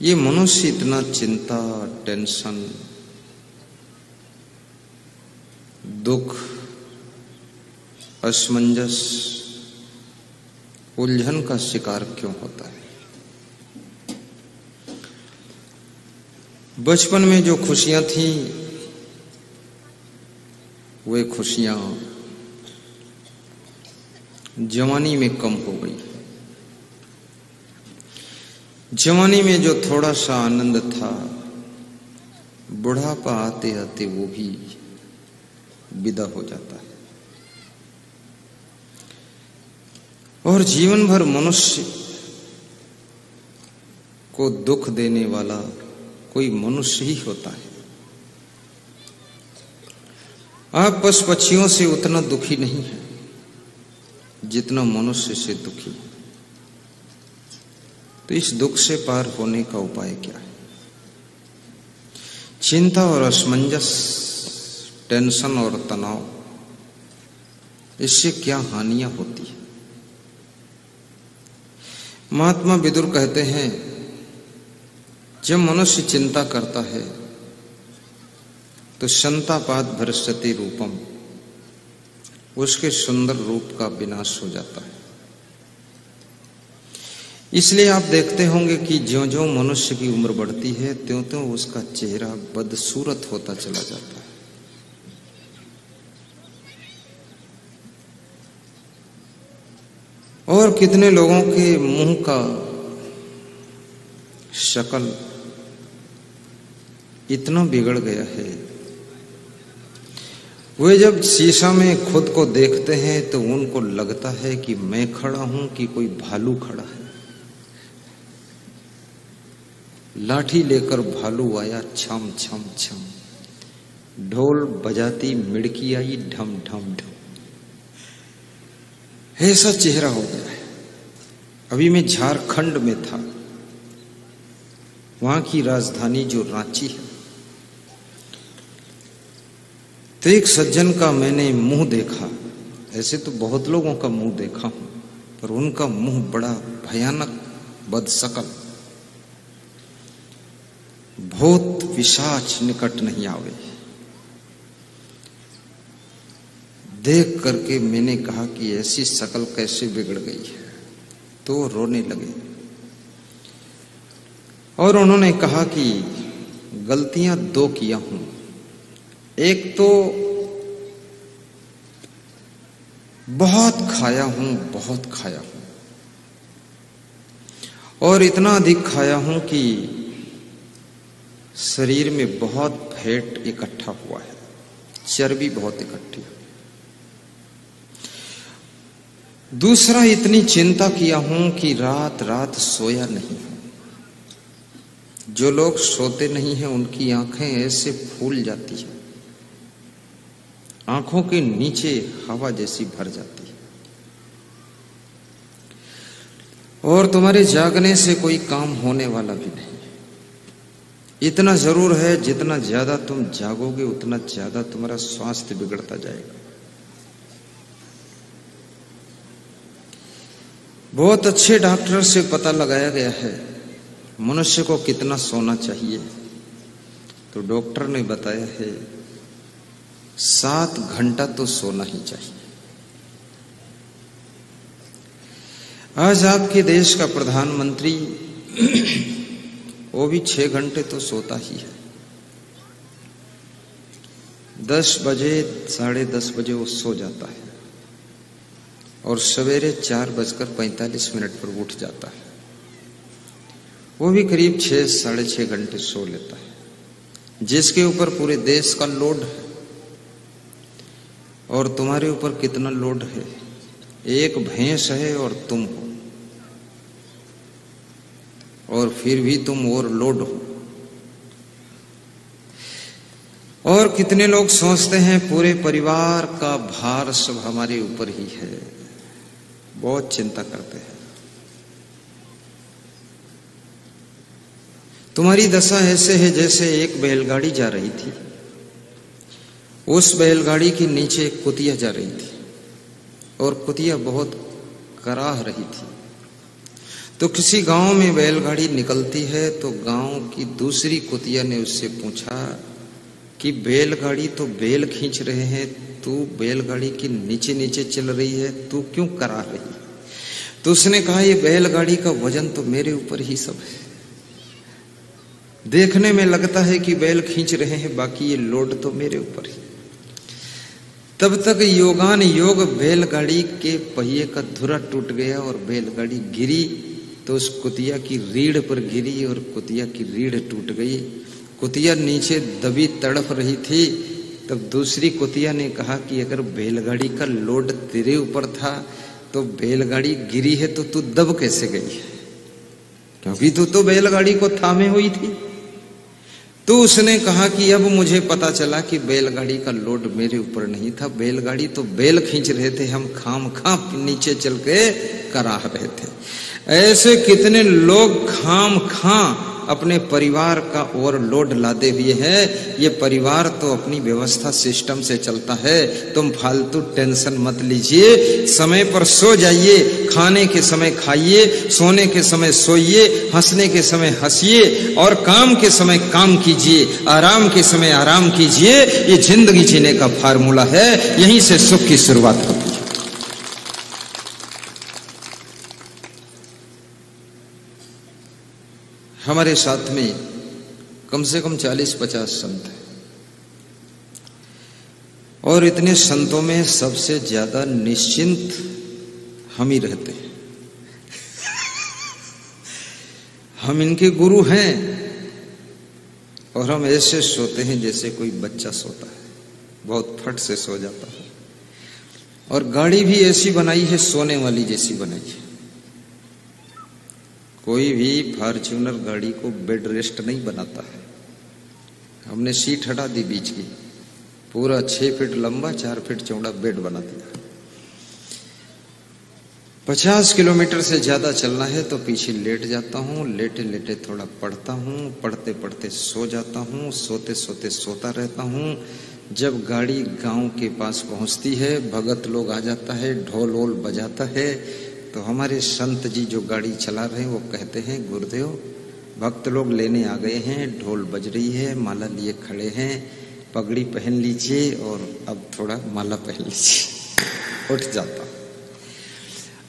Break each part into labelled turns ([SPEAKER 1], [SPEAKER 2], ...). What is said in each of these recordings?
[SPEAKER 1] ये मनुष्य इतना चिंता, टेंशन, दुख, असमंजस, उलझन का शिकार क्यों होता है? बचपन में जो खुशियां थी वे खुशियां जवानी में कम हो गई। जवानी में जो थोड़ा सा आनंद था, बुढ़ापा आते आते वो भी विदा हो जाता है। और जीवन भर मनुष्य को दुख देने वाला कोई मनुष्य ही होता है। आप पशु पक्षियों से उतना दुखी नहीं है जितना मनुष्य से दुखी है। तो इस दुख से पार होने का उपाय क्या है? चिंता और असमंजस, टेंशन और तनाव, इससे क्या हानियां होती है? महात्मा विदुर कहते हैं, जब मनुष्य चिंता करता है तो संतापाद भ्रष्टति रूपम, उसके सुंदर रूप का विनाश हो जाता है। इसलिए आप देखते होंगे कि ज्यों-ज्यों मनुष्य की उम्र बढ़ती है त्यों-त्यों उसका चेहरा बदसूरत होता चला जाता है। और कितने लोगों के मुंह का शक्ल इतना बिगड़ गया है, वे जब शीशा में खुद को देखते हैं तो उनको लगता है कि मैं खड़ा हूं कि कोई भालू खड़ा है। लाठी लेकर भालू आया छम छम छम, ढोल बजाती मिड़की आई ढम ढम ढम, ऐसा चेहरा हो गया है। अभी मैं झारखंड में था, वहां की राजधानी जो रांची है, तो एक सज्जन का मैंने मुंह देखा। ऐसे तो बहुत लोगों का मुंह देखा हूं, पर उनका मुंह बड़ा भयानक, बदशक्ल, भूत पिशाच निकट नहीं आवे। देख करके मैंने कहा कि ऐसी शक्ल कैसे बिगड़ गई है, तो रोने लगे। और उन्होंने कहा कि गलतियां दो किया हूं। एक तो बहुत खाया हूं, बहुत खाया हूं, और इतना अधिक खाया हूं कि शरीर में बहुत फैट इकट्ठा हुआ है, चर्बी बहुत इकट्ठी। दूसरा, इतनी चिंता किया हूं कि रात रात सोया नहीं हूं। जो लोग सोते नहीं हैं उनकी आंखें ऐसे फूल जाती हैं, आंखों के नीचे हवा जैसी भर जाती है। और तुम्हारे जागने से कोई काम होने वाला भी नहीं। इतना जरूर है, जितना ज्यादा तुम जागोगे उतना ज्यादा तुम्हारा स्वास्थ्य बिगड़ता जाएगा। बहुत अच्छे डॉक्टर से पता लगाया गया है मनुष्य को कितना सोना चाहिए। तो डॉक्टर ने बताया है 7 घंटा तो सोना ही चाहिए। आज आपके देश का प्रधानमंत्री वो भी 6 घंटे तो सोता ही है। 10 बजे, 10:30 बजे वो सो जाता है और सवेरे 4:45 पर उठ जाता है। वो भी करीब 6, 6.5 घंटे सो लेता है, जिसके ऊपर पूरे देश का लोड है। और तुम्हारे ऊपर कितना लोड है? एक भैंस है और तुम हो, और फिर भी तुम ओवरलोड हो। और कितने लोग सोचते हैं पूरे परिवार का भार सब हमारे ऊपर ही है, बहुत चिंता करते हैं। तुम्हारी दशा ऐसे है जैसे एक बैलगाड़ी जा रही थी, उस बैलगाड़ी के नीचे एक कुतिया जा रही थी और कुतिया बहुत कराह रही थी। तो किसी गांव में बैलगाड़ी निकलती है, तो गांव की दूसरी कुतिया ने उससे पूछा कि बैलगाड़ी तो बैल खींच रहे हैं, तू बैलगाड़ी के नीचे नीचे चल रही है, तू क्यों करा रही है? तो उसने कहा, ये बैलगाड़ी का वजन तो मेरे ऊपर ही सब है। देखने में लगता है कि बैल खींच रहे हैं, बाकी ये लोड तो मेरे ऊपर ही। तब तक योगान योग बैलगाड़ी के पहिए का धुरा टूट गया और बैलगाड़ी गिरी तो उस कुतिया की रीढ़ पर गिरी और कुतिया की रीढ़ टूट गई। कुतिया नीचे दबी तड़प रही थी। तब दूसरी कुतिया ने कहा कि अगर बैलगाड़ी का लोड तेरे ऊपर था तो बैलगाड़ी गिरी है तो तू दब कैसे गई है, क्योंकि तू तो बैलगाड़ी को थामे हुई थी। तो उसने कहा कि अब मुझे पता चला कि बैलगाड़ी का लोड मेरे ऊपर नहीं था, बैलगाड़ी तो बैल खींच रहे थे, हम खाम नीचे चल के करा रहे थे। ऐसे कितने लोग खाम अपने परिवार का ओवरलोड लादे हुए हैं। ये परिवार तो अपनी व्यवस्था सिस्टम से चलता है, तुम फालतू टेंशन मत लीजिए। समय पर सो जाइए, खाने के समय खाइए, सोने के समय सोइए, हंसने के समय हंसिए और काम के समय काम कीजिए, आराम के समय आराम कीजिए। ये जिंदगी जीने का फार्मूला है, यहीं से सुख की शुरुआत होती है। हमारे साथ में कम से कम 40-50 संत हैं और इतने संतों में सबसे ज्यादा निश्चिंत हम ही रहते हैं। हम इनके गुरु हैं और हम ऐसे सोते हैं जैसे कोई बच्चा सोता है, बहुत फट से सो जाता है। और गाड़ी भी ऐसी बनाई है, सोने वाली जैसी बनाई है। कोई भी फॉर्च्यूनर गाड़ी को बेड रेस्ट नहीं बनाता है। हमने सीट हटा दी बीच की, पूरा 6 फीट लंबा 4 फीट चौड़ा बेड बना दिया। 50 किलोमीटर से ज्यादा चलना है तो पीछे लेट जाता हूँ, लेटे लेटे थोड़ा पढ़ता हूँ, पढ़ते पढ़ते सो जाता हूँ, सोते सोते सोता रहता हूँ। जब गाड़ी गांव के पास पहुंचती है, भगत लोग आ जाता है, ढोल वोल बजाता है, तो हमारे संत जी जो गाड़ी चला रहे हैं वो कहते हैं, गुरुदेव भक्त लोग लेने आ गए हैं, ढोल बज रही है, माला लिए खड़े हैं, पगड़ी पहन लीजिए और अब थोड़ा माला पहन लीजिए। उठ जाता।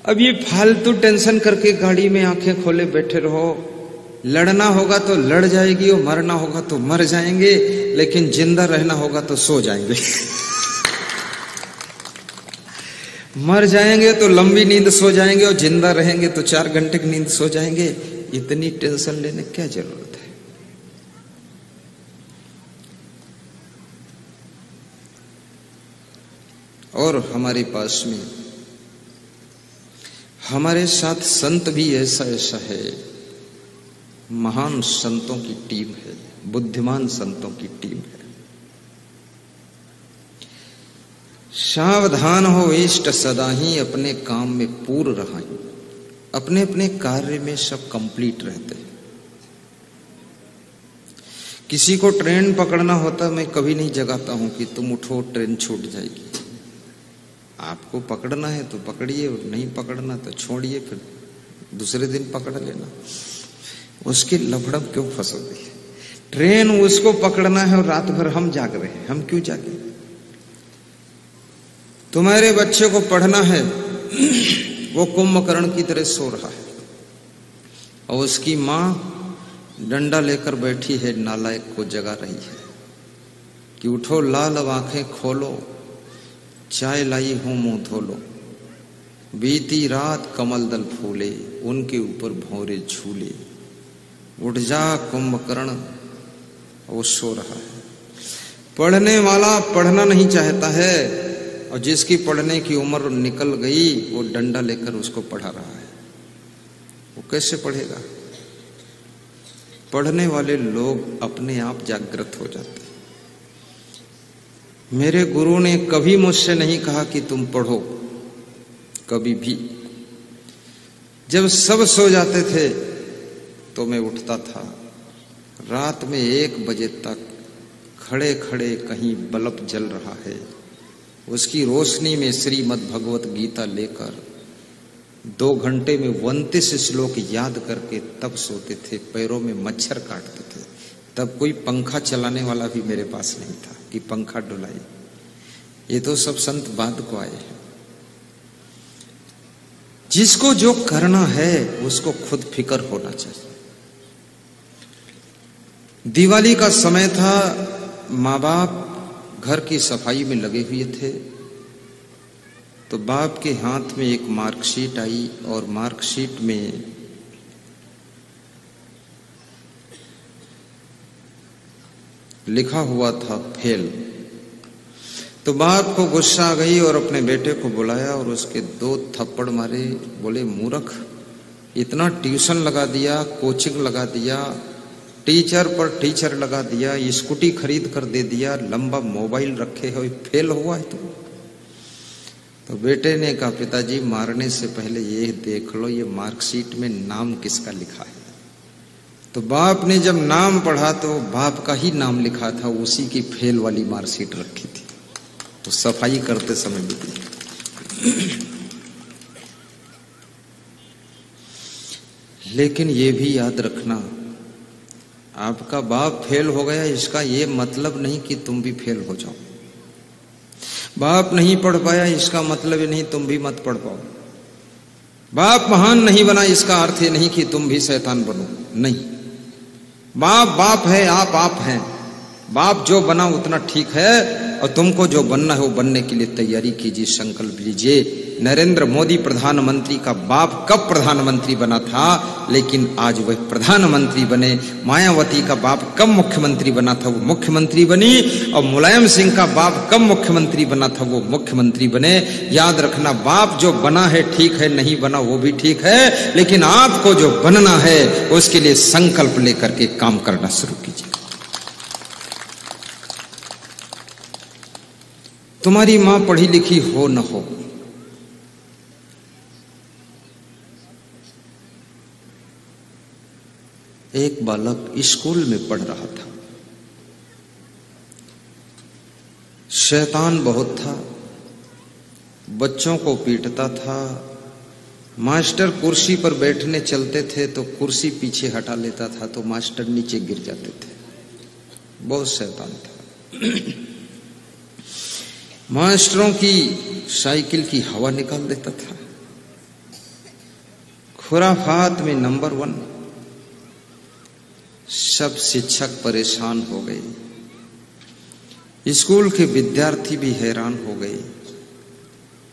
[SPEAKER 1] अब ये फालतू टेंशन करके गाड़ी में आंखें खोले बैठे रहो। लड़ना होगा तो लड़ जाएगी और मरना होगा तो मर जाएंगे, लेकिन जिंदा रहना होगा तो सो जाएंगे। मर जाएंगे तो लंबी नींद सो जाएंगे और जिंदा रहेंगे तो 4 घंटे की नींद सो जाएंगे। इतनी टेंशन लेने क्या जरूरत है? और हमारे पास में हमारे साथ संत भी ऐसा है, महान संतों की टीम है, बुद्धिमान संतों की टीम है। सावधान हो इष्ट सदा ही, अपने काम में पूर्ण रहाई। अपने अपने कार्य में सब कंप्लीट रहते हैं। किसी को ट्रेन पकड़ना होता, मैं कभी नहीं जगाता हूं कि तुम उठो ट्रेन छूट जाएगी। आपको पकड़ना है तो पकड़िए, और नहीं पकड़ना तो छोड़िए, फिर दूसरे दिन पकड़ लेना। उसके लफड़म क्यों फंसोगे? ट्रेन उसको पकड़ना है और रात भर हम जाग रहे हैं, हम क्यों जागे? तुम्हारे बच्चे को पढ़ना है, वो कुंभकर्ण की तरह सो रहा है और उसकी माँ डंडा लेकर बैठी है, नालायक को जगा रही है कि उठो लाल आंखें खोलो, चाय लाई हूं मुंह धोलो, बीती रात कमल दल फूले, उनके ऊपर भौरे झूले, उठ जा कुंभकर्ण। वो सो रहा है। पढ़ने वाला पढ़ना नहीं चाहता है और जिसकी पढ़ने की उम्र निकल गई वो डंडा लेकर उसको पढ़ा रहा है। वो कैसे पढ़ेगा? पढ़ने वाले लोग अपने आप जागृत हो जाते हैं। मेरे गुरु ने कभी मुझसे नहीं कहा कि तुम पढ़ो, कभी भी। जब सब सो जाते थे तो मैं उठता था, रात में 1 बजे तक खड़े खड़े कहीं बल्ब जल रहा है, उसकी रोशनी में श्रीमद् भगवत गीता लेकर 2 घंटे में 29 श्लोक याद करके तब सोते थे, पैरों में मच्छर काटते थे। तब कोई पंखा चलाने वाला भी मेरे पास नहीं था कि पंखा डुलाए। ये तो सब संत बाद को आए हैं। जिसको जो करना है उसको खुद फिक्र होना चाहिए। दिवाली का समय था, माँ बाप घर की सफाई में लगे हुए थे, तो बाप के हाथ में एक मार्कशीट आई और मार्कशीट में लिखा हुआ था फेल। तो बाप को गुस्सा आ गई और अपने बेटे को बुलाया और उसके 2 थप्पड़ मारे। बोले, मूर्ख, इतना ट्यूशन लगा दिया, कोचिंग लगा दिया, टीचर पर टीचर लगा दिया, स्कूटी खरीद कर दे दिया, लंबा मोबाइल रखे हो, फेल हुआ है तुम। तो बेटे ने कहा, पिताजी मारने से पहले ये देख लो ये मार्कशीट में नाम किसका लिखा है। तो बाप ने जब नाम पढ़ा तो बाप का ही नाम लिखा था, उसी की फेल वाली मार्कशीट रखी थी। तो सफाई करते समय भी लेकिन ये भी याद रखना, आपका बाप फेल हो गया इसका ये मतलब नहीं कि तुम भी फेल हो जाओ। बाप नहीं पढ़ पाया इसका मतलब ये नहीं तुम भी मत पढ़ पाओ। बाप महान नहीं बना इसका अर्थ ये नहीं कि तुम भी शैतान बनो। नहीं, बाप बाप है, आप हैं। बाप जो बना उतना ठीक है, और तुमको जो बनना है वो बनने के लिए तैयारी कीजिए, संकल्प लीजिए। नरेंद्र मोदी प्रधानमंत्री का बाप कब प्रधानमंत्री बना था, लेकिन आज वह प्रधानमंत्री बने। मायावती का बाप कब मुख्यमंत्री बना था, वो मुख्यमंत्री बनी। और मुलायम सिंह का बाप कब मुख्यमंत्री बना था, वो मुख्यमंत्री बने। याद रखना, बाप जो बना है ठीक है, नहीं बना वो भी ठीक है, लेकिन आपको जो बनना है उसके लिए संकल्प लेकर के काम करना शुरू कीजिए। तुम्हारी मां पढ़ी लिखी हो न हो, एक बालक स्कूल में पढ़ रहा था, शैतान बहुत था, बच्चों को पीटता था। मास्टर कुर्सी पर बैठने चलते थे तो कुर्सी पीछे हटा लेता था तो मास्टर नीचे गिर जाते थे। बहुत शैतान था। मास्टरों की साइकिल की हवा निकाल देता था। खुराफात में नंबर 1। सब शिक्षक परेशान हो गए, स्कूल के विद्यार्थी भी हैरान हो गए।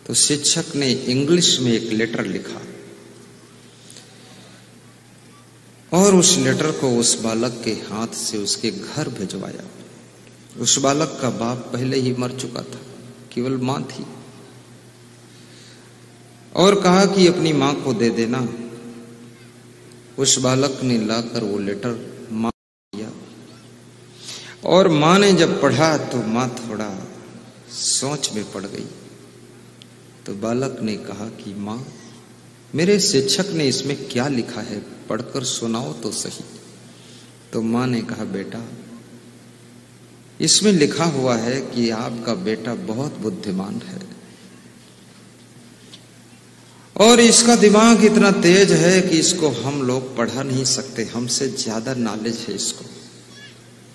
[SPEAKER 1] तो शिक्षक ने इंग्लिश में एक लेटर लिखा और उस लेटर को उस बालक के हाथ से उसके घर भिजवाया। उस बालक का बाप पहले ही मर चुका था, केवल मां थी, और कहा कि अपनी मां को दे देना। उस बालक ने लाकर वो लेटर मां को दिया और मां ने जब पढ़ा तो मां थोड़ा सोच में पड़ गई। तो बालक ने कहा कि मां, मेरे शिक्षक ने इसमें क्या लिखा है, पढ़कर सुनाओ तो सही। तो मां ने कहा, बेटा, इसमें लिखा हुआ है कि आपका बेटा बहुत बुद्धिमान है और इसका दिमाग इतना तेज है कि इसको हम लोग पढ़ा नहीं सकते, हमसे ज्यादा नॉलेज है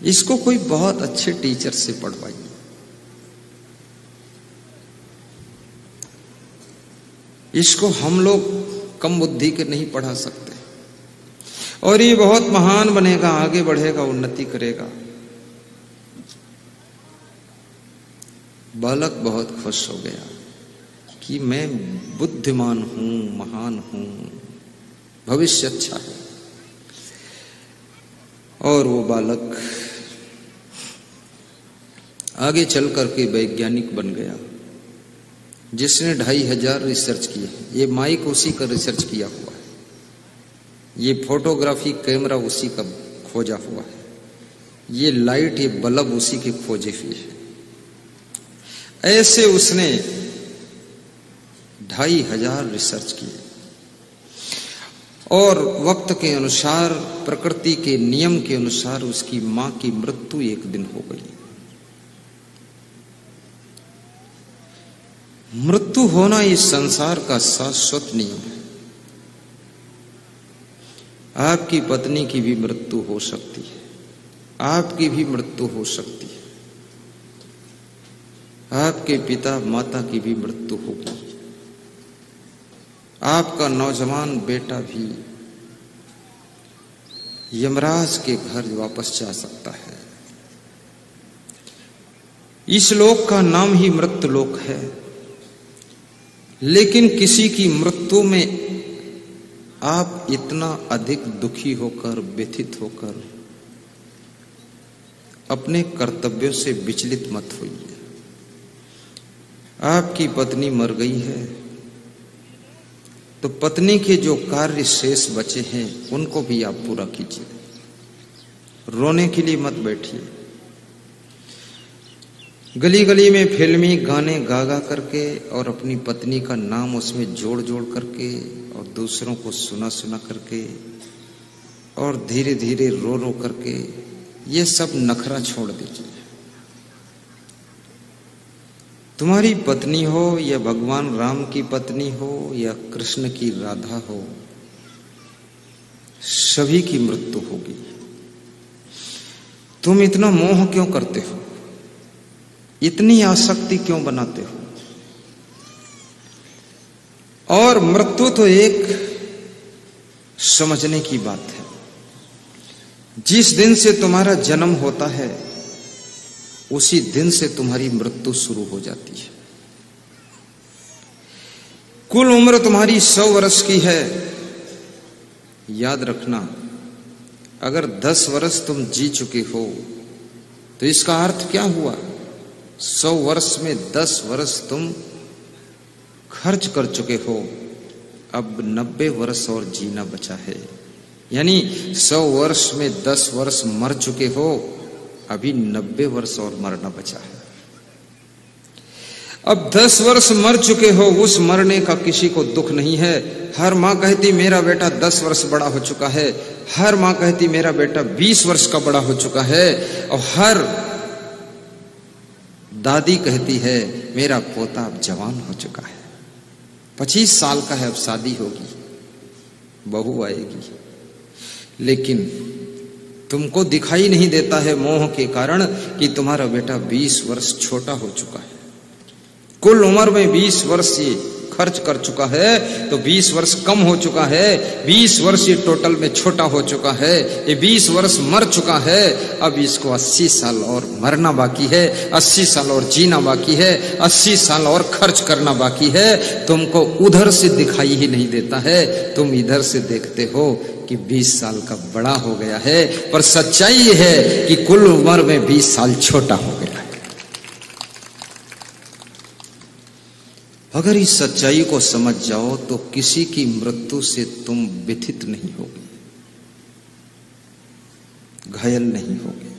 [SPEAKER 1] इसको कोई बहुत अच्छे टीचर से पढ़वाइए। इसको हम लोग कम बुद्धि के नहीं पढ़ा सकते और ये बहुत महान बनेगा, आगे बढ़ेगा, उन्नति करेगा। बालक बहुत खुश हो गया कि मैं बुद्धिमान हूं, महान हूं, भविष्य अच्छा है। और वो बालक आगे चल करके वैज्ञानिक बन गया, जिसने 2500 रिसर्च किए। ये माइक उसी का रिसर्च किया हुआ है, ये फोटोग्राफी कैमरा उसी का खोजा हुआ है, ये लाइट, ये बल्ब उसी के खोजे हुए है। ऐसे उसने 2500 रिसर्च किए और वक्त के अनुसार, प्रकृति के नियम के अनुसार उसकी मां की मृत्यु एक दिन हो गई। मृत्यु होना इस संसार का शाश्वत नियम है। आपकी पत्नी की भी मृत्यु हो सकती है, आपकी भी मृत्यु हो सकती है, आपके पिता माता की भी मृत्यु होगी, आपका नौजवान बेटा भी यमराज के घर वापस जा सकता है। इस लोक का नाम ही मृत्यु लोक है, लेकिन किसी की मृत्यु में आप इतना अधिक दुखी होकर, व्यथित होकर अपने कर्तव्यों से विचलित मत होइए। आपकी पत्नी मर गई है तो पत्नी के जो कार्य शेष बचे हैं उनको भी आप पूरा कीजिए। रोने के लिए मत बैठिए। गली गली में फिल्मी गाने गा गा करके और अपनी पत्नी का नाम उसमें जोड़ जोड़ करके और दूसरों को सुना सुना करके और धीरे धीरे रो रो करके ये सब नखरा छोड़ दीजिए। तुम्हारी पत्नी हो या भगवान राम की पत्नी हो या कृष्ण की राधा हो, सभी की मृत्यु होगी। तुम इतना मोह क्यों करते हो, इतनी आसक्ति क्यों बनाते हो? और मृत्यु तो एक समझने की बात है। जिस दिन से तुम्हारा जन्म होता है उसी दिन से तुम्हारी मृत्यु शुरू हो जाती है। कुल उम्र तुम्हारी 100 वर्ष की है। याद रखना, अगर 10 वर्ष तुम जी चुके हो तो इसका अर्थ क्या हुआ? 100 वर्ष में 10 वर्ष तुम खर्च कर चुके हो, अब 90 वर्ष और जीना बचा है। यानी 100 वर्ष में 10 वर्ष मर चुके हो, अभी 90 वर्ष और मरना बचा है। अब 10 वर्ष मर चुके हो, उस मरने का किसी को दुख नहीं है। हर मां कहती मेरा बेटा 10 वर्ष बड़ा हो चुका है, हर मां कहती मेरा बेटा 20 वर्ष का बड़ा हो चुका है, और हर दादी कहती है मेरा पोता अब जवान हो चुका है, 25 साल का है, अब शादी होगी, बहू आएगी। लेकिन तुमको दिखाई नहीं देता है मोह के कारण कि तुम्हारा बेटा 20 वर्ष छोटा हो चुका है। कुल उम्र में 20 वर्ष ये खर्च कर चुका है तो 20 वर्ष कम हो चुका है, 20 वर्ष ये टोटल में छोटा हो चुका है, ये 20 वर्ष मर चुका है। अब इसको 80 साल और मरना बाकी है, 80 साल और जीना बाकी है, 80 साल और खर्च करना बाकी है। तुमको उधर से दिखाई ही नहीं देता है, तुम इधर से देखते हो कि 20 साल का बड़ा हो गया है, पर सच्चाई ये है कि कुल उम्र में 20 साल छोटा हो गया है। अगर इस सच्चाई को समझ जाओ तो किसी की मृत्यु से तुम व्यथित नहीं होगे, घायल नहीं होगे।